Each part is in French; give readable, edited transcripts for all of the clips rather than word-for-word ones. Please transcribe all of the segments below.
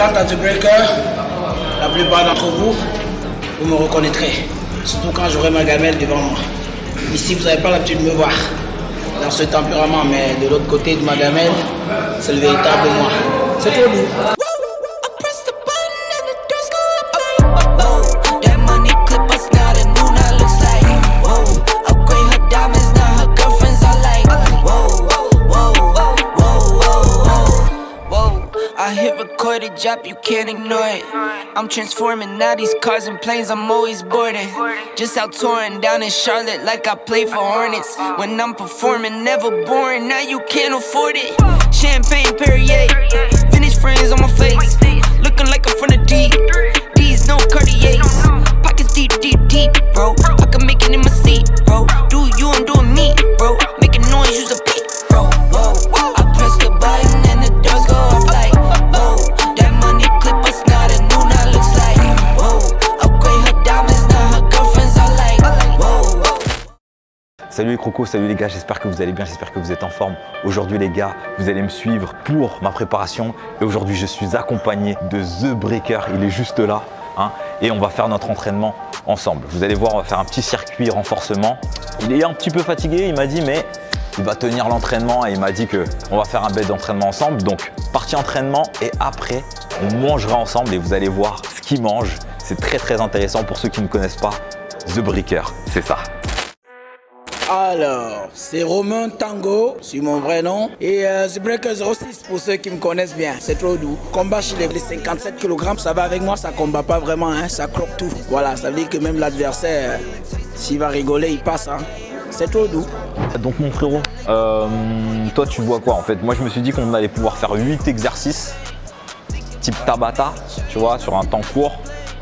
quant à The Breaker, la plupart d'entre vous, vous me reconnaîtrez. Surtout quand j'aurai ma gamelle devant moi. Ici, vous n'avez pas l'habitude de me voir dans ce tempérament, mais de l'autre côté de ma gamelle, c'est le véritable moi. C'est trop doux. I hit record a drop, you can't ignore it. I'm transforming now these cars and planes, I'm always boarding. Just out touring down in Charlotte like I play for Hornets. When I'm performing, never boring, now you can't afford it. Champagne Perrier, vintage friends on my face. Looking like I'm from the deep, these no Cartiers. Pockets deep, deep, deep, bro. I can make it in my seat, bro. Do you, I'm doing me, bro. Making noise, use a peep, bro. Whoa, whoa. I press the button and the doors go up like whoa. That money clip us now, the new now looks like whoa. Upgrade her diamonds, now her girlfriends are like whoa. Salut les crocos, salut les gars, j'espère que vous allez bien, j'espère que vous êtes en forme. Aujourd'hui les gars, vous allez me suivre pour ma préparation et aujourd'hui je suis accompagné de The Breaker, il est juste là et on va faire notre entraînement ensemble. Vous allez voir, on va faire un petit circuit renforcement. Il est un petit peu fatigué, il m'a dit mais il va tenir l'entraînement et il m'a dit qu'on va faire un bête d'entraînement ensemble. Donc partie entraînement et après on mangera ensemble et vous allez voir ce qu'il mange. C'est très très intéressant pour ceux qui ne connaissent pas The Breaker, c'est ça. Alors, c'est Romain Tango, c'est mon vrai nom. Et The Breaker 06 pour ceux qui me connaissent bien, c'est trop doux. Combat chez les 57 kg, ça va avec moi, ça combat pas vraiment, ça croque tout. Voilà, ça veut dire que même l'adversaire, s'il va rigoler, il passe. C'est trop doux. Donc mon frérot, toi tu vois quoi en fait? Moi je me suis dit qu'on allait pouvoir faire 8 exercices type Tabata, tu vois, sur un temps court,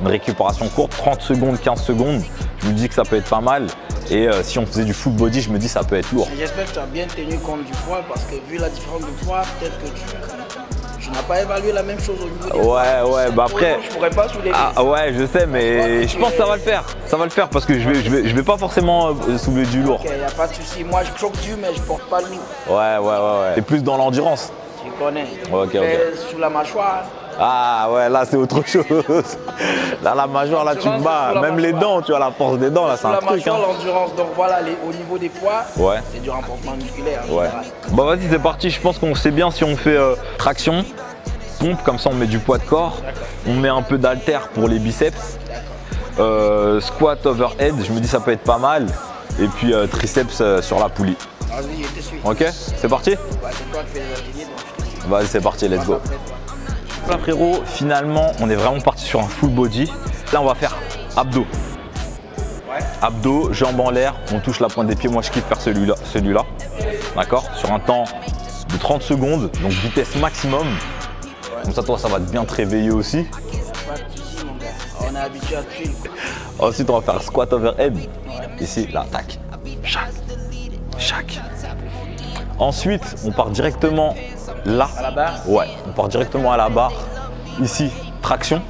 une récupération courte, 30 secondes, 15 secondes. Je me dis que ça peut être pas mal. Et si on faisait du full body, je me dis ça peut être lourd. J'espère que tu as bien tenu compte du poids parce que vu la différence de poids, peut-être que tu n'as pas évalué la même chose au niveau du poids. Ouais, bah après. Je pourrais pas soulever. Ah ouais, je sais, mais je pense que ça va le faire. Ça va le faire parce que je vais pas forcément soulever du lourd. Ok, y a pas de souci. Moi je croque du, mais je porte pas le lourd. Ouais. C'est plus dans l'endurance. Tu connais. Ok. Sous la mâchoire. Ah ouais, là c'est autre chose. Là la mâchoire, là tu te bats. Même les dents, tu as la force des dents, là c'est un truc. La mâchoire, l'endurance. Donc voilà, au niveau des poids, c'est du renforcement musculaire. Ouais. Bon vas-y, c'est parti. Je pense qu'on sait bien si on fait traction, pompe, comme ça on met du poids de corps. On met un peu d'halter pour les biceps. Squat overhead, je me dis ça peut être pas mal. Et puis triceps sur la poulie. Vas-y, je te suis. Ok, c'est parti? Ouais, c'est toi qui fais les ateliers, donc je te suis. Vas-y, c'est parti, let's go. Là frérot, finalement on est vraiment parti sur un full body. Là on va faire abdos. Abdos, jambes en l'air, on touche la pointe des pieds. Moi je kiffe faire celui-là. D'accord? Sur un temps de 30 secondes, donc vitesse maximum. Comme ça toi ça va bien te réveiller aussi. Pas de soucis mon gars, on est habitué à tuer. Ensuite on va faire squat overhead. Ici, là, tac. Chaque. Ensuite on part directement là. À la barre? Ouais, on part directement à la barre. Ici, traction.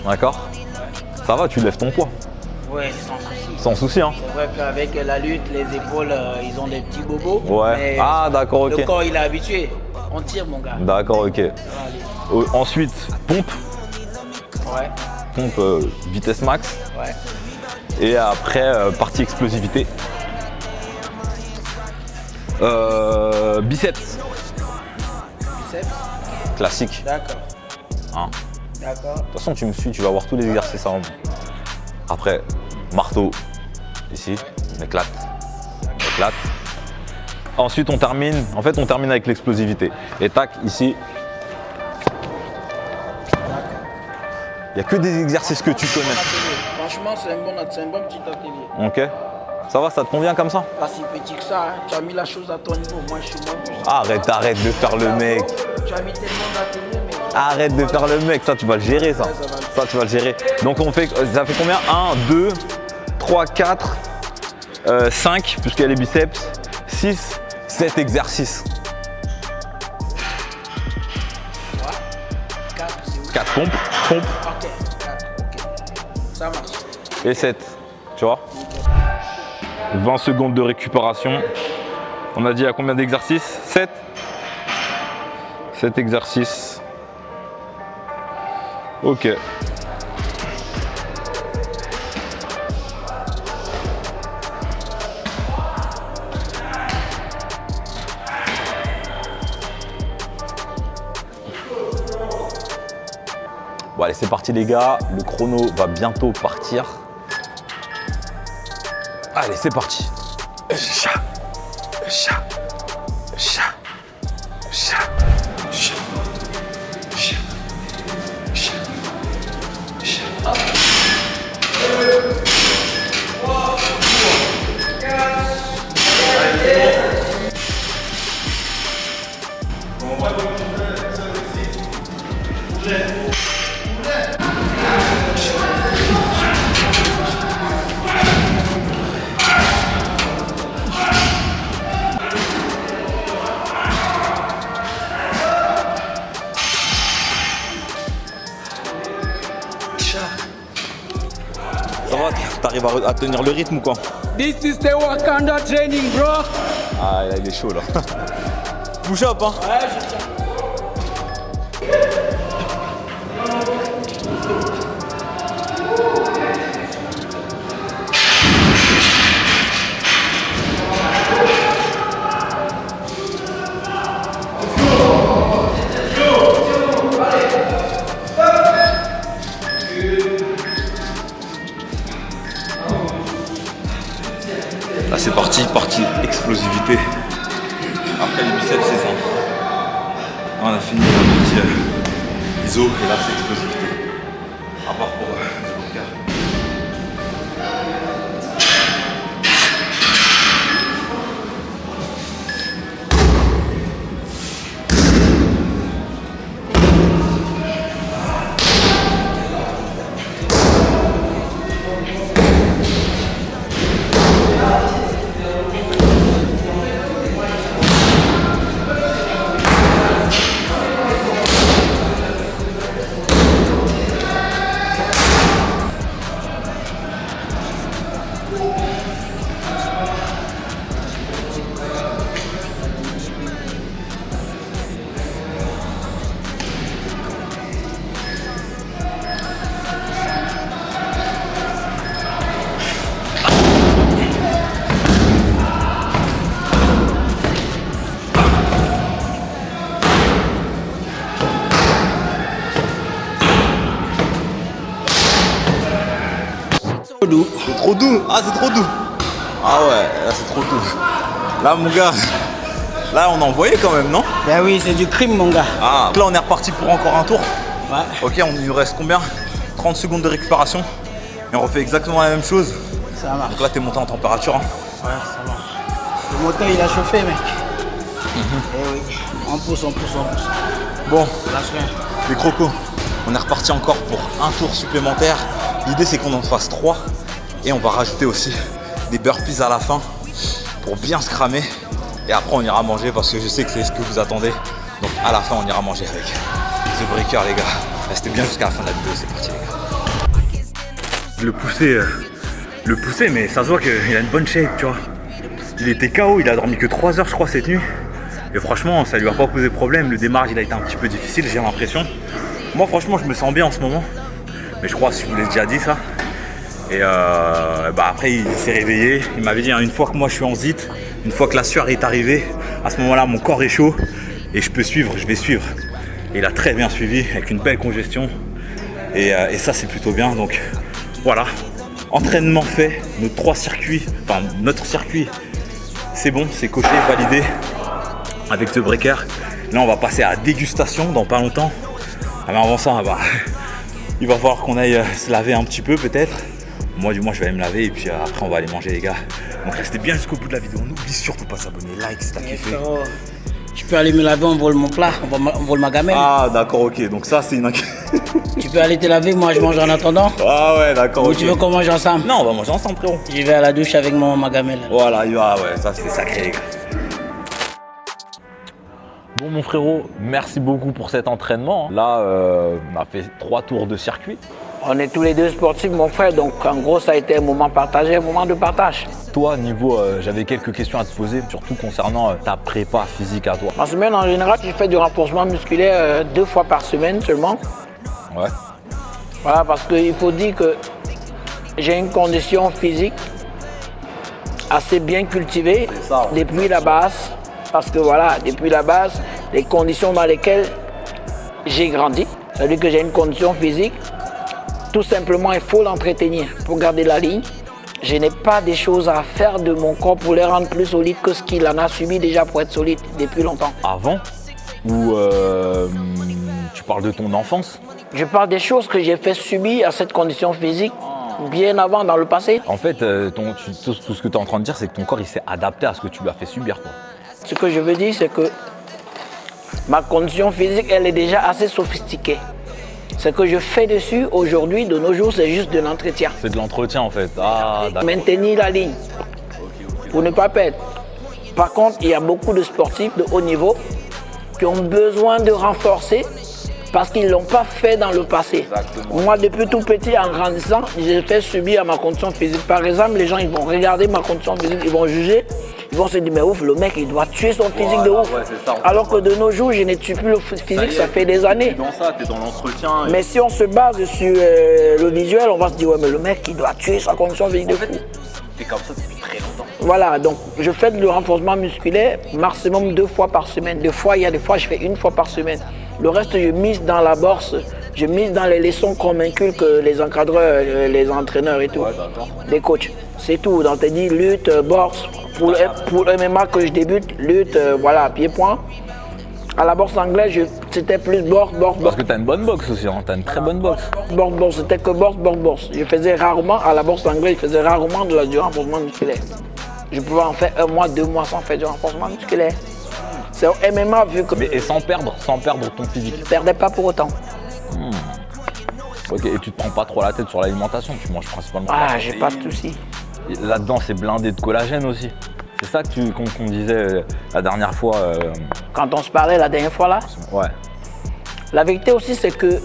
D'accord? Ça va, tu lèves ton poids. Ouais, sans souci. Sans souci, hein? C'est vrai qu'avec la lutte, les épaules, ils ont des petits bobos. Ouais. Mais D'accord, ok. le corps, il est habitué. On tire, mon gars. D'accord, ok. Ensuite, pompe. Ouais. Pompe vitesse max. Ouais. Et après, partie explosivité. Biceps. Biceps. Classique. D'accord. Hein. D'accord. De toute façon, tu me suis, tu vas voir tous les exercices avant. Après, marteau. Ici, on éclate. Ensuite, on termine. En fait, on termine avec l'explosivité. Et tac, ici. Il n'y a que des exercices que tu connais. Franchement, c'est un bon petit atelier. Ok. Ça va, ça te convient comme ça? Pas si petit que ça, Tu as mis la chose à ton niveau. Moi, je suis moins plus. Arrête de faire le mec. Tu as mis tellement d'ateliers, mais. Arrête de faire le mec, ça tu vas le gérer ça. Ça tu vas le gérer. Donc on fait, ça fait combien? 1, 2, 3, 4, 5, puisqu'il y a les biceps, 6, 7 exercices. 4 pompes. Ok, 4, ok. Ça marche. Et 7, tu vois? 20 secondes de récupération. On a dit à combien d'exercices? 7 exercices. Ok. Bon allez, c'est parti les gars, le chrono va bientôt partir. Allez, c'est parti. Chat, chat, chat, chat, chat, chat, chat, chat. Ça va, t'arrives à tenir le rythme ou quoi? This is the Wakanda training, bro. Ah, il est chaud là. Push up, hein? Ouais, je tiens. Là c'est parti, partie explosivité. Après les biceps c'est ça. Là, on a fini la partie iso et là c'est explosivité. À part pour le cœur. Doux. C'est trop doux. Ah c'est trop doux. Ah ouais, là c'est trop doux. Là mon gars, là on a envoyé quand même, non? Ben oui, c'est du crime, mon gars. Ah, là on est reparti pour encore un tour. Ouais. Ok, il nous reste combien? 30 secondes de récupération. Et on refait exactement la même chose. Ça marche. Donc là t'es monté en température. Hein. Ouais, ça marche. Le moteur il a chauffé, mec. Eh oui. On pousse. Bon, Lâche rien. les crocos, on est reparti encore pour un tour supplémentaire. L'idée c'est qu'on en fasse 3 et on va rajouter aussi des burpees à la fin pour bien se cramer. Et après on ira manger parce que je sais que c'est ce que vous attendez. Donc à la fin on ira manger avec The Breaker les gars. Restez bien jusqu'à la fin de la vidéo, c'est parti les gars. Le pousser mais ça se voit qu'il a une bonne shape tu vois. Il était KO, il a dormi que 3 heures je crois cette nuit. Et franchement ça lui a pas posé problème. Le démarrage il a été un petit peu difficile j'ai l'impression. Moi franchement je me sens bien en ce moment. Mais je crois que je vous l'ai déjà dit ça. Et après il s'est réveillé. Il m'avait dit hein, une fois que moi je suis en zit, une fois que la sueur est arrivée, à ce moment-là mon corps est chaud et je peux suivre, je vais suivre. Et il a très bien suivi avec une belle congestion. Et ça c'est plutôt bien. Donc voilà. Entraînement fait, notre circuit, c'est bon, c'est coché, validé avec The Breaker. Là on va passer à la dégustation dans pas longtemps. Ah, mais avant ça, il va falloir qu'on aille se laver un petit peu peut-être. Moi du moins je vais aller me laver et puis après on va aller manger les gars. Donc restez bien jusqu'au bout de la vidéo. N'oublie surtout pas de s'abonner, like si t'as kiffé. Tu peux aller me laver, on vole mon plat, on vole ma gamelle. Ah d'accord, ok, donc ça c'est une... Tu peux aller te laver, moi je mange en attendant. Ah ouais d'accord, Ou ok. tu veux qu'on mange ensemble? Non on va manger ensemble frérot. Je vais à la douche avec ma gamelle. Voilà, ouais, ça c'est sacré les gars. Bon mon frérot, merci beaucoup pour cet entraînement. Là, on a fait 3 tours de circuit. On est tous les deux sportifs, mon frère, donc en gros, ça a été un moment partagé, un moment de partage. Toi, niveau, j'avais quelques questions à te poser, surtout concernant ta prépa physique à toi. En semaine, en général, je fais du renforcement musculaire 2 fois par semaine seulement. Ouais. Voilà, parce qu'il faut dire que j'ai une condition physique assez bien cultivée depuis la base. Parce que voilà, depuis la base, les conditions dans lesquelles j'ai grandi, c'est-à-dire que j'ai une condition physique, tout simplement il faut l'entretenir pour garder la ligne. Je n'ai pas des choses à faire de mon corps pour les rendre plus solides que ce qu'il en a subi déjà pour être solide depuis longtemps. Avant ou tu parles de ton enfance? Je parle des choses que j'ai fait subir à cette condition physique bien avant dans le passé. En fait, tout ce que tu es en train de dire, c'est que ton corps il s'est adapté à ce que tu lui as fait subir, quoi. Ce que je veux dire, c'est que ma condition physique, elle est déjà assez sophistiquée. Ce que je fais dessus aujourd'hui, de nos jours, c'est juste de l'entretien. C'est de l'entretien en fait. Ah, d'accord. Maintenir la ligne pour ne pas perdre. Par contre, il y a beaucoup de sportifs de haut niveau qui ont besoin de renforcer parce qu'ils ne l'ont pas fait dans le passé. Exactement. Moi, depuis tout petit, en grandissant, j'ai fait subir à ma condition physique. Par exemple, les gens ils vont regarder ma condition physique, ils vont juger, ils vont se dire, mais ouf, le mec, il doit tuer son physique de ouf. Ouais, c'est ça, alors que de nos jours, je ne tue plus le physique, ça fait des années. Tu es dans ça, tu es dans l'entretien. Mais si on se base sur le visuel, on va se dire, ouais, mais le mec, il doit tuer sa condition physique de fou. Tu es comme ça depuis très longtemps. Voilà, donc je fais du renforcement musculaire maximum 2 fois par semaine. Il y a des fois, je fais 1 fois par semaine. Le reste, je mise dans la bourse, je mise dans les leçons qu'on m'inculque les encadreurs, les entraîneurs et tout, les coachs. C'est tout. Donc, tu dis lutte, bourse. Pour le MMA que je débute, lutte, voilà, pied-point. À la bourse anglaise, c'était plus bourse. Parce que tu as une bonne boxe aussi, hein. Tu as une très bonne boxe. Bourse, c'était que bourse. Je faisais rarement, à la bourse anglaise, je faisais rarement du renforcement musculaire. Je pouvais en faire 1 mois, 2 mois sans faire du renforcement musculaire. C'est au MMA vu que... Et sans perdre ton physique. Je ne perdais pas pour autant. Ok, et tu te prends pas trop la tête sur l'alimentation, tu manges principalement. Ah, j'ai pas de soucis. Là-dedans, c'est blindé de collagène aussi. C'est ça qu'on disait la dernière fois. Quand on se parlait la dernière fois là, Ouais. la vérité aussi c'est que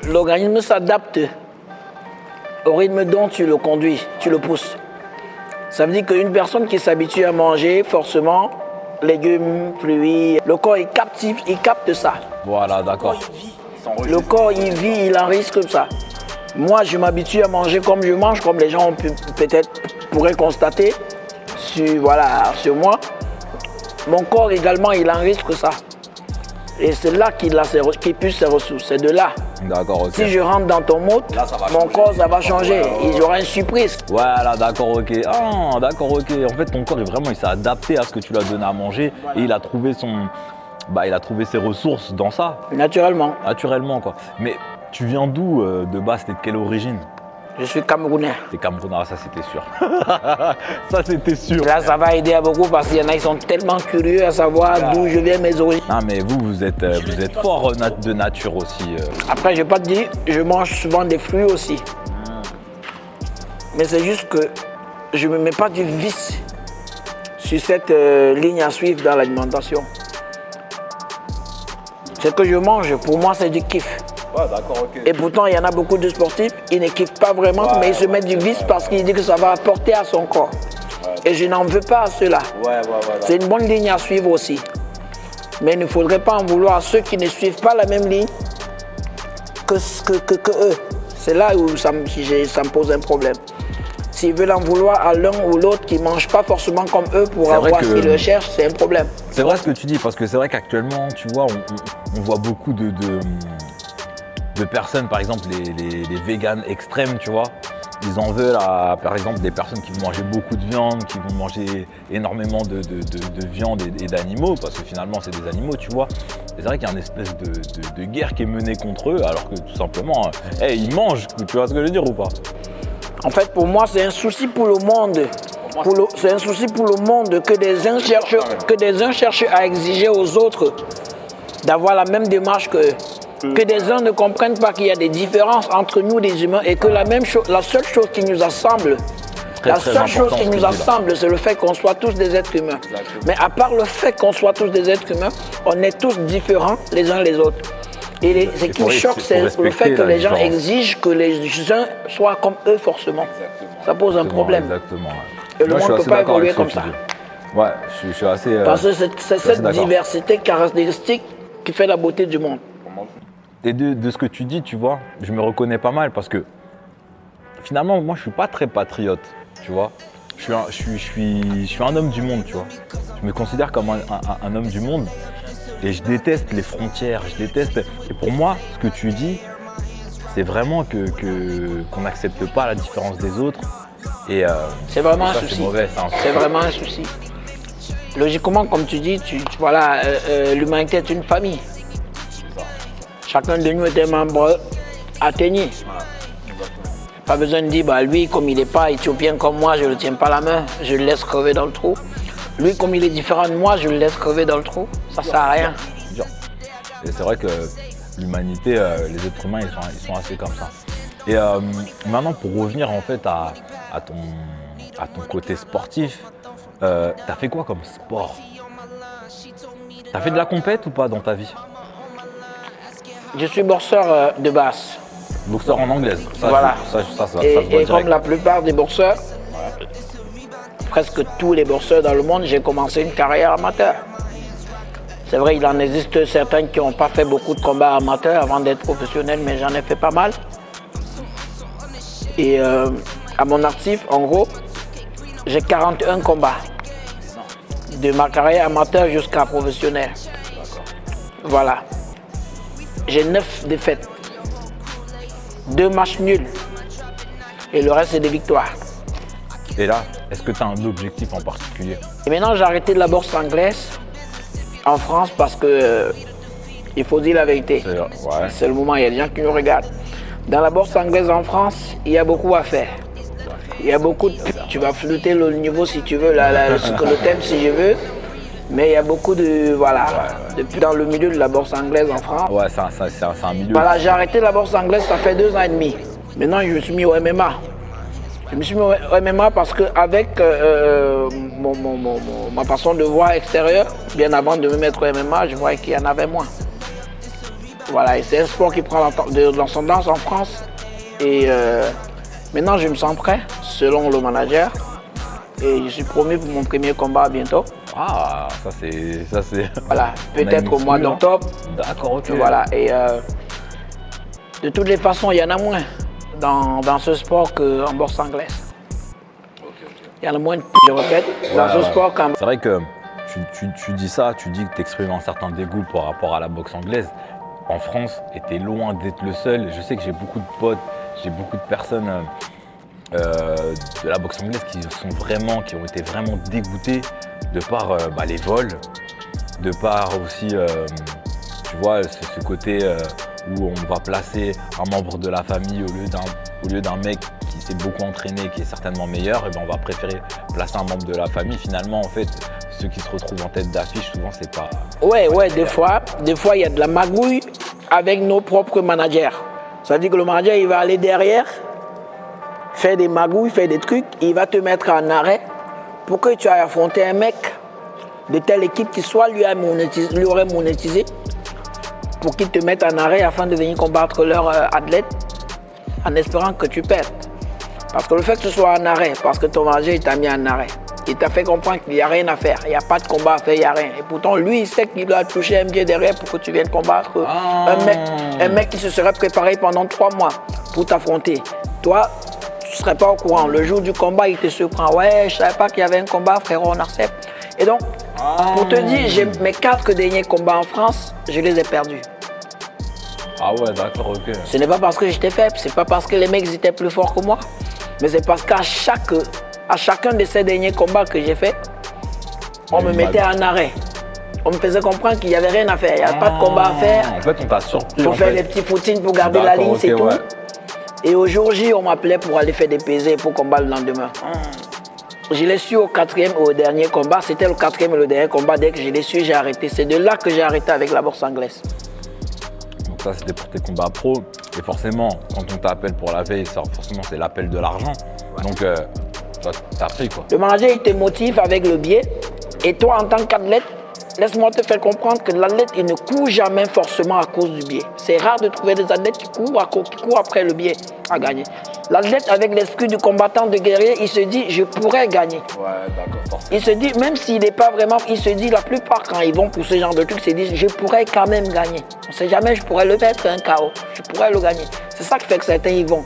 l'organisme s'adapte au rythme dont tu le conduis, tu le pousses. Ça veut dire qu'une personne qui s'habitue à manger forcément légumes, fruits, le corps il capte ça. Voilà, d'accord. Le corps il vit, il enregistre comme ça. Moi je m'habitue à manger comme je mange, comme les gens peut-être pourraient constater sur moi. Mon corps également il enregistre ça. Et c'est là qu'il puise ses ressources, c'est de là. D'accord, ok. Si je rentre dans ton mode, mon corps ça va changer, il y aura une surprise. Voilà, d'accord, ok. Ah, d'accord, ok. En fait, ton corps, il s'est adapté à ce que tu lui as donné à manger et il a trouvé ses ressources dans ça. Naturellement. Naturellement, quoi. Mais tu viens d'où de base? T'es de quelle origine? Je suis Camerounais. T'es Camerounais, ça c'était sûr. Ça c'était sûr. Là, ça va aider à beaucoup parce qu'il y en a qui sont tellement curieux à savoir d'où je viens, mes origines. Non, mais vous êtes fort de nature aussi. Après, je vais pas te dire, je mange souvent des fruits aussi. Mais c'est juste que je ne me mets pas du vice sur cette ligne à suivre dans l'alimentation. Ce que je mange, pour moi, c'est du kiff. Ouais, d'accord, ok. Et pourtant, il y en a beaucoup de sportifs, ils ne kiffent pas vraiment, mais ils se mettent du vice parce qu'ils disent que ça va apporter à son corps. Et je n'en veux pas à ceux-là. C'est une bonne ligne à suivre aussi. Mais il ne faudrait pas en vouloir à ceux qui ne suivent pas la même ligne que eux. C'est là où ça me pose un problème. S'ils veulent en vouloir à l'un ou l'autre qui ne mange pas forcément comme eux pour avoir ce qu'ils recherchent, c'est un problème. C'est vrai ce que tu dis, parce que c'est vrai qu'actuellement, tu vois, on voit beaucoup de personnes, par exemple les véganes extrêmes, tu vois. Ils en veulent à, par exemple, des personnes qui vont manger beaucoup de viande, qui vont manger énormément de viande et d'animaux, parce que finalement, c'est des animaux, tu vois. Et c'est vrai qu'il y a une espèce de guerre qui est menée contre eux, alors que tout simplement, ils mangent, tu vois ce que je veux dire ou pas? En fait, pour moi, c'est un souci pour le monde. C'est un souci pour le monde que des uns cherchent à exiger aux autres d'avoir la même démarche qu'eux. Que des uns ne comprennent pas qu'il y a des différences entre nous, les humains, et que la seule chose qui nous assemble, c'est le fait qu'on soit tous des êtres humains. Exactement. Mais à part le fait qu'on soit tous des êtres humains, on est tous différents les uns les autres. Et ce qui me choque, c'est le fait que les gens exigent que les uns soient comme eux forcément. Exactement. Ça pose un problème. Exactement. Et le monde ne peut pas évoluer comme ça. Ouais, je suis assez. Parce que c'est cette diversité caractéristique qui fait la beauté du monde. Et de ce que tu dis, tu vois, je me reconnais pas mal parce que finalement, moi, je suis pas très patriote, tu vois. Je suis un homme du monde, tu vois. Je me considère comme un homme du monde et je déteste les frontières, je déteste. Et pour moi, ce que tu dis, c'est vraiment qu'on n'accepte pas la différence des autres. Et c'est vraiment un ça, souci. C'est mauvais, c'est vraiment un souci. Logiquement, comme tu dis, voilà, l'humanité est une famille. Chacun de nous est un membre atteigné. Pas besoin de dire, bah, lui, comme il n'est pas éthiopien comme moi, je ne le tiens pas la main, je le laisse crever dans le trou. Lui, comme il est différent de moi, je le laisse crever dans le trou. Ça ne sert à rien. Et c'est vrai que l'humanité, les êtres humains, ils sont assez comme ça. Et maintenant, pour revenir en fait à ton côté sportif, t'as fait quoi comme sport? T'as fait de la compète ou pas dans ta vie? Je suis boxeur de base. Boxeur en anglaise. Ça, voilà. Ça et comme la plupart des boxeurs, presque tous les boxeurs dans le monde, j'ai commencé une carrière amateur. C'est vrai, il en existe certains qui n'ont pas fait beaucoup de combats amateurs avant d'être professionnels, mais j'en ai fait pas mal. Et à mon actif, en gros, j'ai 41 combats. De ma carrière amateur jusqu'à professionnel. Voilà. J'ai 9 défaites. 2 matchs nuls. Et le reste, c'est des victoires. Et là, est-ce que tu as un objectif en particulier? Et maintenant, j'ai arrêté de la boxe anglaise en France parce que, il faut dire la vérité. C'est le moment, il y a des gens qui nous regardent. Dans la boxe anglaise en France, il y a beaucoup à faire. Il y a beaucoup de... Tu vas flûter le niveau si tu veux, le thème si je veux. Mais il y a beaucoup de... Voilà. Depuis dans le milieu de la boxe anglaise en France. Ouais, c'est un milieu... Voilà, j'ai arrêté la boxe anglaise, ça fait 2 ans et demi. Maintenant, je me suis mis au MMA. Je me suis mis au MMA parce qu'avec ma façon de voir extérieure, bien avant de me mettre au MMA, je voyais qu'il y en avait moins. Voilà, et c'est un sport qui prend de l'ascendance en France. Et maintenant, je me sens prêt, selon le manager. Et je suis promu pour mon premier combat bientôt. Ah, ça c'est... Voilà, peut-être au mois d'octobre. D'accord, ok. Voilà, et de toutes les façons, il y en a moins dans ce sport qu'en boxe anglaise. Il y en a moins, je répète, dans ce sport qu'en... C'est vrai que tu dis ça, tu dis que tu exprimes un certain dégoût par rapport à la boxe anglaise. En France, et tu es loin d'être le seul. Je sais que j'ai beaucoup de potes, j'ai beaucoup de personnes de la boxe anglaise qui ont été vraiment dégoûtés de par les vols, de par aussi, tu vois, ce côté où on va placer un membre de la famille au lieu d'un mec qui s'est beaucoup entraîné, qui est certainement meilleur, et ben on va préférer placer un membre de la famille. Finalement, en fait, ceux qui se retrouvent en tête d'affiche, souvent, c'est pas... Ouais, des fois, il y a de la magouille avec nos propres managers. Ça veut dire que le manager, il va aller derrière, faire des magouilles, faire des trucs, il va te mettre en arrêt pour que tu ailles affronter un mec de telle équipe qui soit lui aurait monétisé pour qu'il te mette en arrêt afin de venir combattre leur athlète en espérant que tu perdes. Parce que le fait que tu sois en arrêt, parce que ton manager il t'a mis en arrêt, il t'a fait comprendre qu'il n'y a rien à faire, il n'y a pas de combat à faire, il n'y a rien. Et pourtant, lui, il sait qu'il doit toucher un pied derrière pour que tu viennes combattre un mec qui se serait préparé pendant 3 mois pour t'affronter. Toi, tu ne serais pas au courant. Le jour du combat, il te surprend. Ouais, je ne savais pas qu'il y avait un combat, frérot, on accepte. Et donc, pour te dire, mes 4 derniers combats en France, je les ai perdus. Ah ouais, d'accord, ok. Ce n'est pas parce que j'étais faible, c'est pas parce que les mecs étaient plus forts que moi, mais c'est parce qu'à chacun de ces derniers combats que j'ai fait, on me mettait en arrêt. On me faisait comprendre qu'il n'y avait rien à faire, il n'y a pas de combat à faire. En fait, on t'a surpris. Pour faire des petits footings pour garder la ligne, c'est tout. Ouais. Et au jour J, on m'appelait pour aller faire des pesées pour combattre le lendemain. Je l'ai su au 4e et au dernier combat. C'était le 4e et le dernier combat. Dès que je l'ai su, j'ai arrêté. C'est de là que j'ai arrêté avec la boxe anglaise. Donc ça, c'était pour tes combats pro. Et forcément, quand on t'appelle pour la veille, forcément, c'est l'appel de l'argent. Ouais. Donc, t'as pris quoi. Le manager, il te motive avec le billet. Et toi, en tant qu'athlète, laisse-moi te faire comprendre que l'athlète, il ne court jamais forcément à cause du biais. C'est rare de trouver des athlètes qui courent après le biais à gagner. L'athlète, avec l'esprit du combattant, de guerrier, il se dit, je pourrais gagner. Ouais, d'accord. Il se dit, même s'il n'est pas vraiment, il se dit, la plupart, quand ils vont pour ce genre de trucs, ils se disent, je pourrais quand même gagner. On ne sait jamais, je pourrais le mettre un KO. Je pourrais le gagner. C'est ça qui fait que certains y vont.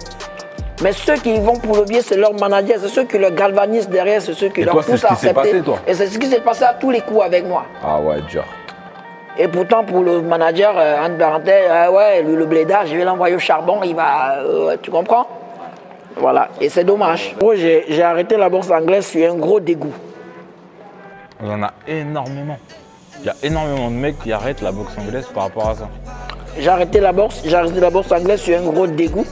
Mais ceux qui y vont pour le biais, c'est leur manager, c'est ceux qui le galvanisent derrière, c'est ceux qui leur poussent à accepter. Et c'est ce qui s'est passé à tous les coups avec moi. Ah ouais, dur. Et pourtant, pour le manager, entre parenthèses, ouais, le blédard, je vais l'envoyer au charbon, il va... tu comprends? Voilà, et c'est dommage. J'ai arrêté la boxe anglaise sur un gros dégoût. Il y en a énormément. Il y a énormément de mecs qui arrêtent la boxe anglaise par rapport à ça. J'ai arrêté la boxe anglaise sur un gros dégoût.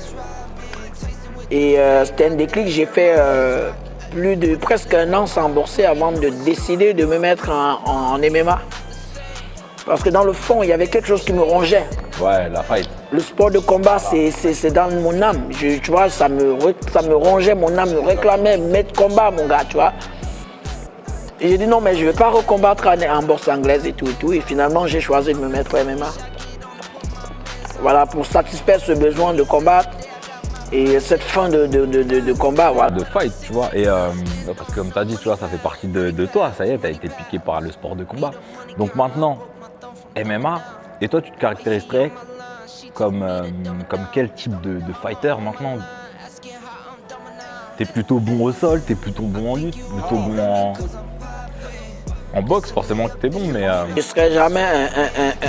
Et c'était un déclic, j'ai fait presque un an sans boxer avant de décider de me mettre en MMA. Parce que dans le fond, il y avait quelque chose qui me rongeait. Ouais, la fight. Le sport de combat, c'est dans mon âme. Tu vois, ça me rongeait, mon âme me réclamait, mettre combat, mon gars, tu vois. Et j'ai dit non, mais je ne vais pas recombattre en boxe anglaise et tout. Et finalement, j'ai choisi de me mettre au MMA. Voilà, pour satisfaire ce besoin de combattre. Et cette fin de combat, voilà. De fight, tu vois. Et parce que comme tu as dit, tu vois, ça fait partie de toi. Ça y est, tu as été piqué par le sport de combat. Donc maintenant, MMA, et toi, tu te caractériserais comme quel type de fighter maintenant? T'es plutôt bon au sol, t'es plutôt bon en lutte, plutôt bon en boxe, forcément que t'es bon, mais... Je ne serai jamais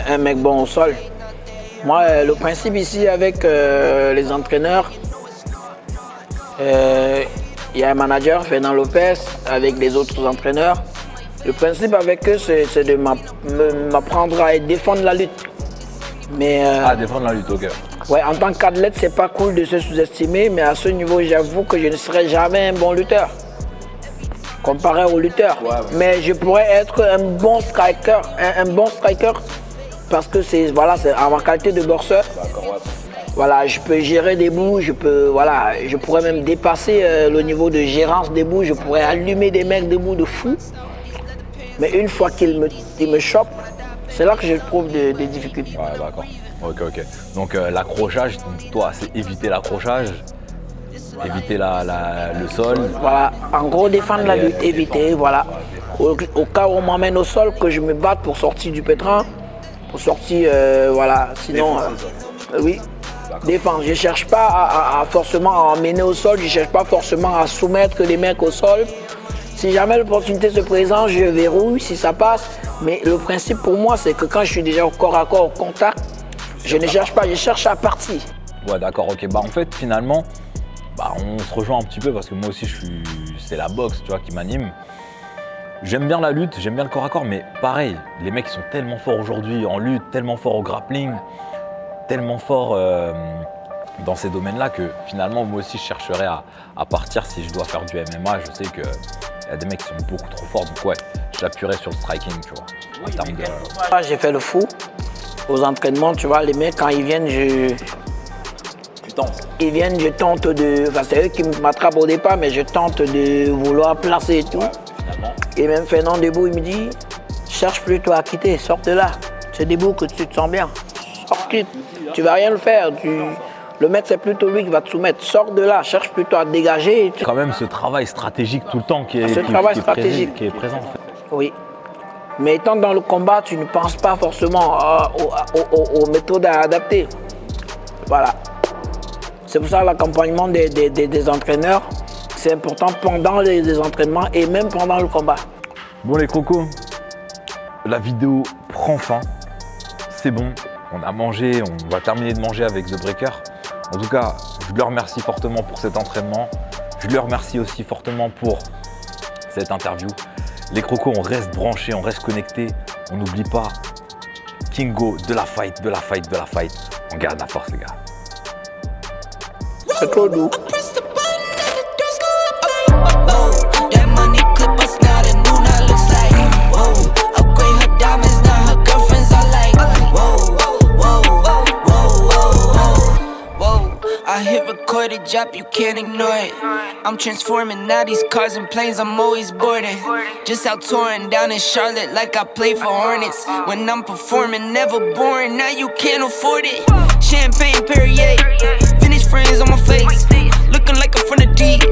un mec bon au sol. Moi, le principe ici avec les entraîneurs, il y a un manager, Fernand Lopez, avec les autres entraîneurs. Le principe avec eux, c'est de m'apprendre à défendre la lutte. Mais, défendre la lutte, ok. Ouais, en tant qu'athlète, c'est pas cool de se sous-estimer, mais à ce niveau, j'avoue que je ne serai jamais un bon lutteur, comparé aux lutteurs. Ouais. Mais je pourrais être un bon striker, un bon striker, parce que c'est en ma qualité de boxeur. Voilà, je peux gérer des bouts, je pourrais même dépasser le niveau de gérance des bouts, je pourrais allumer des mecs des bouts de fou. Mais une fois qu'ils me chopent, c'est là que je trouve des difficultés. Ouais, d'accord. Ok. Donc l'accrochage, toi, c'est éviter l'accrochage, éviter le sol. Voilà, en gros, défendre la lutte, éviter, voilà. Au cas où on m'emmène au sol, que je me batte pour sortir du pétrin, pour sortir, voilà. Sinon, oui. Défense. Je ne cherche pas à forcément à emmener au sol, je ne cherche pas forcément à soumettre les mecs au sol. Si jamais l'opportunité se présente, je verrouille si ça passe. Mais le principe pour moi, c'est que quand je suis déjà au corps à corps, au contact, je ne cherche pas, je cherche à partir. Ouais, d'accord, ok. Bah, en fait, finalement, on se rejoint un petit peu parce que moi aussi, c'est la boxe, tu vois, qui m'anime. J'aime bien la lutte, j'aime bien le corps à corps, mais pareil, les mecs sont tellement forts aujourd'hui en lutte, tellement forts au grappling, tellement forts dans ces domaines-là que finalement, moi aussi, je chercherais à partir si je dois faire du MMA. Je sais qu'il y a des mecs qui sont beaucoup trop forts, donc ouais, j'appuierais sur le striking, tu vois. En termes de... J'ai fait le fou aux entraînements, tu vois, les mecs, quand ils viennent, je tente de... Enfin, c'est eux qui m'attrapent au départ, mais je tente de vouloir placer et tout. Ouais, et même Fernand debout, il me dit, cherche plutôt à quitter, sors de là. C'est debout que tu te sens bien. Sors, quitte. Tu vas rien le faire. Le mec, c'est plutôt lui qui va te soumettre. Sors de là, cherche plutôt à te dégager. Quand même ce travail stratégique tout le temps qui est présent. En fait. Oui. Mais étant dans le combat, tu ne penses pas forcément aux méthodes à adapter. Voilà. C'est pour ça que l'accompagnement des entraîneurs, c'est important pendant les entraînements et même pendant le combat. Bon les crocos, la vidéo prend fin. C'est bon, on a mangé, on va terminer de manger avec The Breaker. En tout cas, je le remercie fortement pour cet entraînement. Je le remercie aussi fortement pour cette interview. Les crocos, on reste branchés, on reste connectés. On n'oublie pas Kingo, de la fight. On garde la force, les gars. C'est trop doux. I hit recorded drop, you can't ignore it. I'm transforming now these cars and planes, I'm always boarding. Just out touring down in Charlotte like I play for Hornets. When I'm performing, never boring, now you can't afford it. Champagne Perrier, finished friends on my face, looking like I'm from the deep.